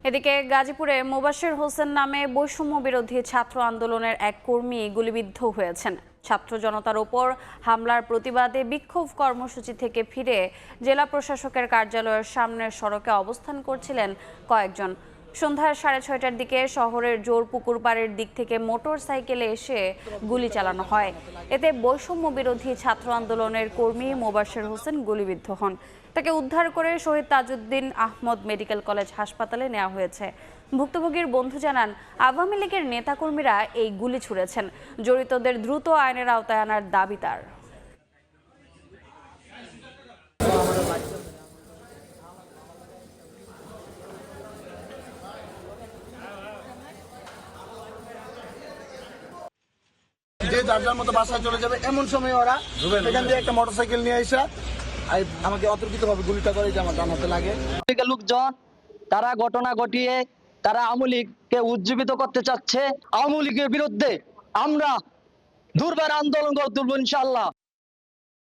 এদিকে গাজীপুরে মোবাশ্বের হোসেন নামে বৈষম্য বিরোধী ছাত্র আন্দোলনের এক কর্মী গুলিবিদ্ধ হয়েছেন। ছাত্র জনতার ওপর হামলার প্রতিবাদে বিক্ষোভ কর্মসূচি থেকে ফিরে জেলা প্রশাসকের কার্যালয়ের সামনের সড়কে অবস্থান করছিলেন কয়েকজন। সন্ধ্যা 6:30টার দিকে শহরের জোরপুকুর পাড়ের দিক থেকে মোটর সাইকেলে এসে গুলি চালানো হয়। এতে বৈষম্য বিরোধী ছাত্র আন্দোলনের কর্মী মোবাশ্বের হোসেন গুলিবিদ্ধ হন। তাকে উদ্ধার করে শহীদ তাজউদ্দিন আহমদ মেডিকেল কলেজ হাসপাতালে নেওয়া হয়েছে। ভুক্তভোগীর বন্ধু জানান, আওয়ামী লীগের নেতাকর্মীরা এই গুলি ছুড়েছেন। জড়িতদের দ্রুত আইনের আওতায় আনার দাবি তার। যে যার যার মতো বাসায় চলে যাবে এমন সময় ওরা এখান দিয়ে একটা মোটরসাইকেল নিয়ে এসে আমাকে অতর্কিতভাবে গুলিটা করে, যে আমার ডান হাতে লাগে। লোকজন তারা ঘটনা ঘটিয়ে তারা আওয়ামী লীগকে উজ্জীবিত করতে চাচ্ছে। আওয়ামী লীগের বিরুদ্ধে আমরা দুর্বার আন্দোলন গড়ে তুলব ইনশাআল্লাহ।